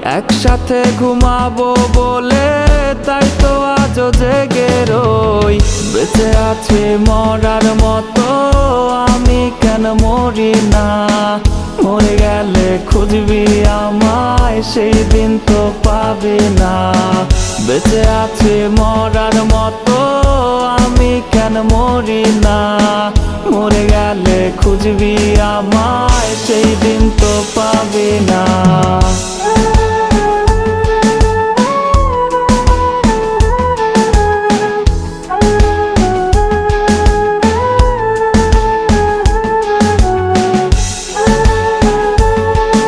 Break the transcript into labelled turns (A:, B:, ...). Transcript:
A: একসাথে ঘুমাবো বলে তাই তো আজও জেগে রই। বেঁচে আছে মরার মতো, আমি কেন মরি না? মরে গেলে খুঁজবি আমায়, সেই দিন তো পাবি না। বেঁচে আছে মরার মতো, আমি কেন মরি না? মরে গেলে খুঁজবি আমায়, সেই দিন তো পাবি